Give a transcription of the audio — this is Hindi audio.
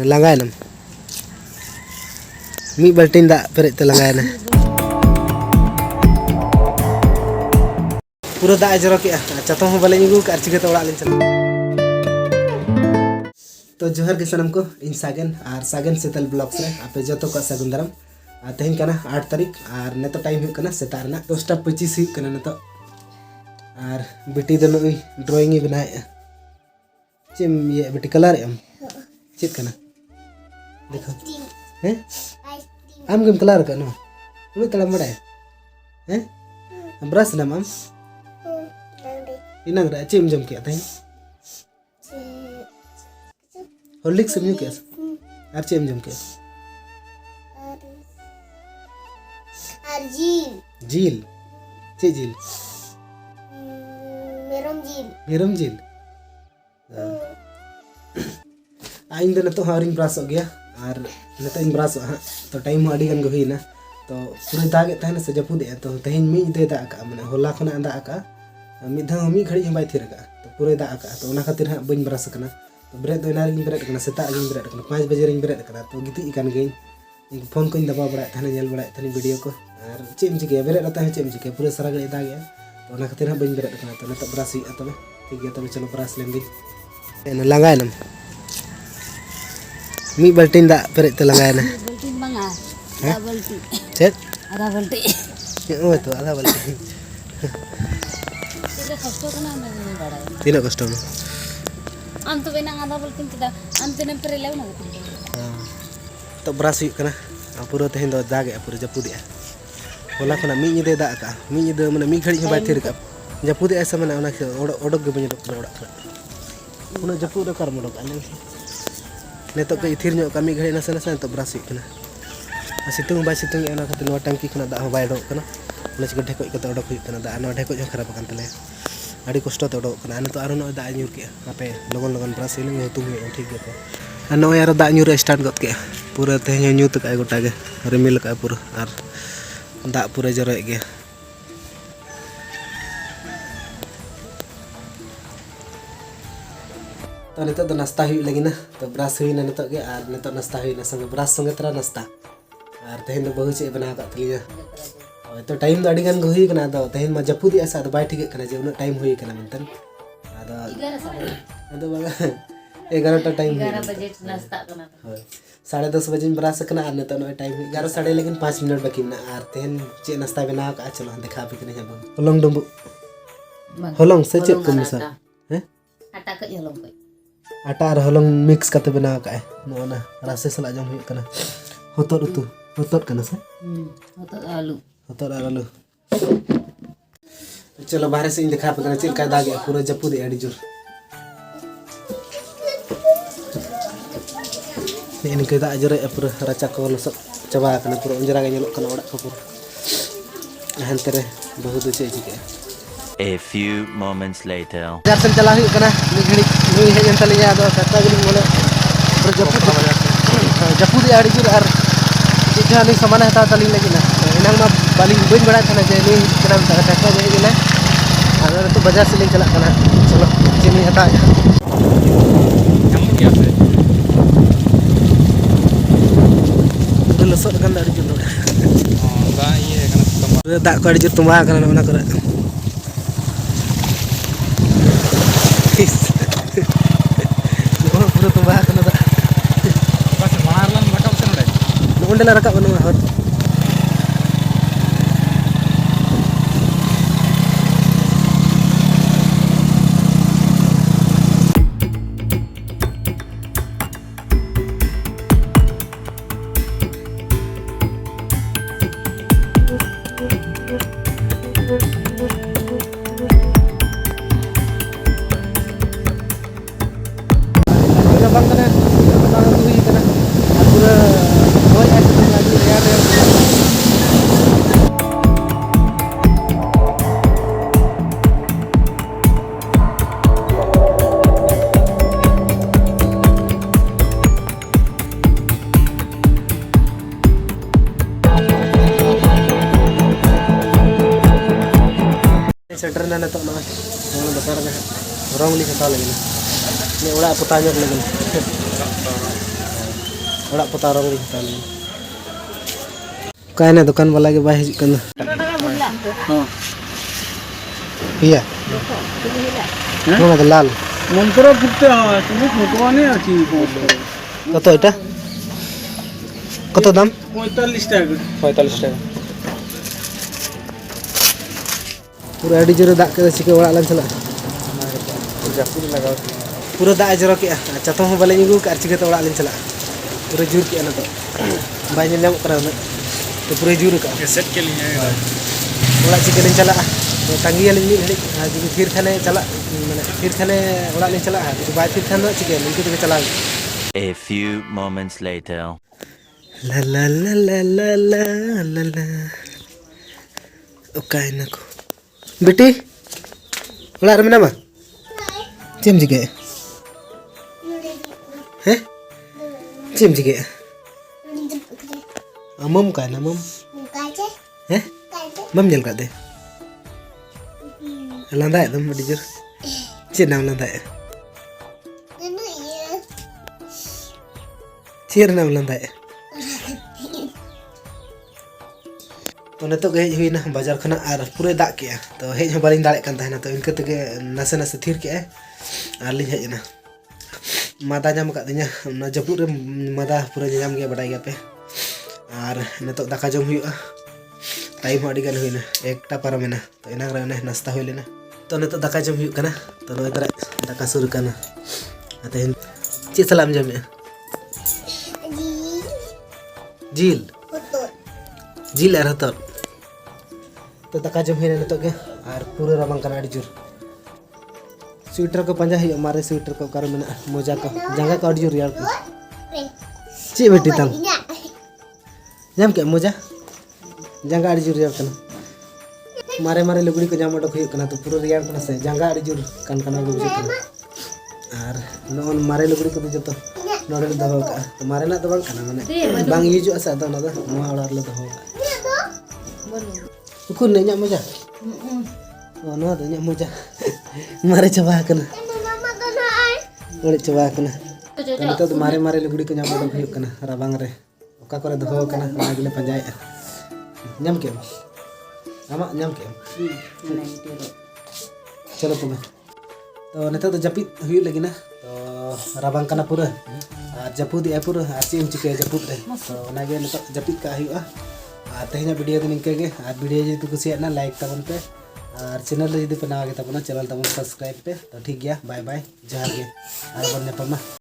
Langainam. Mi baltin dak perit telangaina. Pura dak jorok ya. Catong ho bale nyugu ka archiga to orak len chala. तो जोहर के सनम को इन सागन और सागन सेतल ब्लॉग्स रे आपे जतो को सागुन दाराम तेहन कना 8 तारीख और नेतो टाइम हुई कना सेता रना 10:25 हुई कना नेतो और बेटी दो नई ड्राइंग ही बनाए चिम ये बेटी कलर एम चित कना देखो हैं आम गेम कलर कनो नु तला मडा हैं ब्रश ना माम इनंग रा चिम जम के तई होलिक से म्यू कैसे आरचे एम जम के झील चे झील मेरम झील आइन दो नतो हारिंग ब्रास हो गया और नतो इन ब्रास हां तो टाइम अडी गन गई ना तो पूरे दाग तहन से जपू दे तो तहन मी दे दा का माने होला खना अंदा का मिधा मी घड़ी बाय थिर का तो पूरे दा का तो ओना खातिर हां बइन ब्रास कना तो ब्रेड दो नारिंग ब्रेड कना सेता गिंग ब्रेड कना 5 बजे रिंग ब्रेड कना तो गिती इकान गई फोन को दबा बड़ा थाने नेल बड़ा थाने वीडियो को और चेम चिके ब्रेड रहता है चेम चिके पूरे सारा गई दाग तो ओना खातिर हां बइन ब्रेड कना तो नतो ब्रास ही तबे ठीक है तबे चलो ब्रास लेंगे N लगायनम me baltin dak perit telangaina baltin bang ah ada baltin cet ada baltin oh itu ada baltin tidak kosong kan anda bada tidak kosong am tu benang ada baltin kita am tu nempel lew na to beras yuk kana pura tehin do dag ya pura japud ya hola kana mi nyide dak ka mi nyide mana mi ghadi ba thir ka japud ya sama na ona odok ge banyak kana odak una japud kar modok alen netok ke ithir nyok kami ghadi nasa nasa to beras yuk kana situng ba situng ya ona khatin wa tangki kana dak ba odok kana ona chike dhekoj kata odok yuk kana dak ana dhekoj jo kharap kan tale adi kosto te odok kana ana to aro no dak nyur ke ape logon logon beras ini ngutung yu ठीक है ano yar dak nyur start got ke पूरा तेहन ᱧᱩᱛ ᱠᱟᱭ ᱜᱚᱴᱟ ᱜᱮ ᱨᱤᱢᱤᱞ ᱠᱟᱭ पूरा ᱟᱨ ᱫᱟᱜ पूरा ᱡᱚᱨᱚᱭ ᱜᱮ तो नितो तो नाश्ता हुई लगी ना तो ब्रश हुई ना नितो के और नितो नाश्ता हुई ना संगे ब्रश संगे तरा नाश्ता और तेहन तो बहु चे बना का तलिया तो टाइम तो अड़ी गन हुई कना तो तेहन मा जपुदी ऐसा तो बाय ठीक कना जे उन टाइम हुई कना मनतन आदो बागा 11 टाइम 11 बजे नाश्ता कना 10:30 बजे ब्रश कना और नितो नो टाइम 11 साढ़े लेकिन 5 मिनट बाकी ना और तेहन चे नाश्ता बना का चलो देखा पे कने हम होलोंग डुंबु होलोंग से चे को मिसा हैं आटा के होलोंग पे आटा और होलोंग मिक्स करते बना का नो ना रासे सला जम हुई कना होतोर उतु होतोर कना से होतोर आलू चलो बाहर से दिखा पे कना चिल का दाग पूरा जपू दे अड़ी जोर ini kita ajare pura raca ko losok coba kana pura unjara ga nyelok kana odak ko pura hantere bahut ce jike a few moments later jarsen chala hu kana ni ghadi ni hejan talinya ado kata gini mole pura japu di adi jur ar jani samana hata tali lagi na enang ma baling bain bada kana je ni kana kata je gila agar tu baजार से ले चला kana चलो चीनी हटा लसोद kan dari jur ba iye kana dak ko jur tumba kana ona kore pura tumba kana dak bas marlan rakap sana dai ondela rakap onu hot bang kana bang hui kana pura boy as tu lagi real seter na nato na besar na orang li kata lagi ni udah aku tanya lagi orang potarong di hutan. Kayaknya dukan bala ke bayi kan. Iya. Mana gelal? मंत्र फुकते हैं तुम्हें फुकवाने अच्छी Kata itu? Kata dam? 45 টাকা 45 টাকা पूरा अड़ी जोर दाग के चिके ओड़ा लान चला पूरा दाग जरो के चातो हम बाले निगु के चिके तो ओड़ा लान चला पूरा जुर के ना तो बाय ने नाम करा तो पूरा जुर का सेट के लिए ओड़ा चिके लान चला तो तंगी लान नि घड़ी आज फिर खाने चला माने फिर खाने ओड़ा लान चला तो बाय फिर खाने चिके निके तो चला A few moments later. La la la la la la la la. Okay na ko. Beti, wala rin naman. Cim jige. Heh? Cim jige. Mom ka na mom. Heh? Mom jal ka de. Landai dum dijur. Cin nam landai. Cir nam landai. तो नितो के हुई ना बाजार खना और पूरे दाग के तो हेज हम बालिंग दाड़े कान तहना तो इनके तके नसे नसे थीर के और लिंग हेज ना मादा जाम का दिना ना जपुर रे मादा पूरा जाम गया बडाई गया पे और नितो दाका जम हुई टाइम अडी गान हुई ना एकटा पारम ना तो इना रे नाश्ता हुई लेना तो नितो दाका जम हुई कना तो नय तरा दाका सुरु कना अते चे सलाम जमे जील जील और हतर तो दाका जम हुई नितो के और पूरा रामंग कना अडी जोर स्वेटर को पंजा हुई मारे स्वेटर को कार में मोजा को जंगा को अडी जोर यार को ची बेटी तम जाम के मोजा जंगा अडी जोर यार कना मारे मारे लुगड़ी को जाम अडक हुई कना तो पूरा यार कना से जंगा अडी जोर कान कना को बुझे कना और नोन मारे लुगड़ी को जतो नोडे दहो का तो मारे ना तो बांग कना माने बांग हिजु असा तो ना नोआ ओड़ा ले दहो का Ukun nya moja. Oh no ada nya moja. Mare coba kana. Boleh coba kana. Kan itu mare mare lugudi ko nyam do huyuk kana rabang re. Oka kore doho kana na gile panjai. Nyam ke. Ama nyam ke. Chalo puma. तो नेता तो जपित हुई लगी ना तो राबांग कना पूरा जपुद या पूरा आचिम चिके जपुद रे तो नागे नेता जपित का हुआ तेहना वीडियो तो निंके गे और वीडियो जो कुसिया ना लाइक तबन पे और चैनल जो पे नवा गे तबना चैनल तबन सब्सक्राइब पे तो ठीक गया बाय बाय जहाँ गे और बन नेपामा।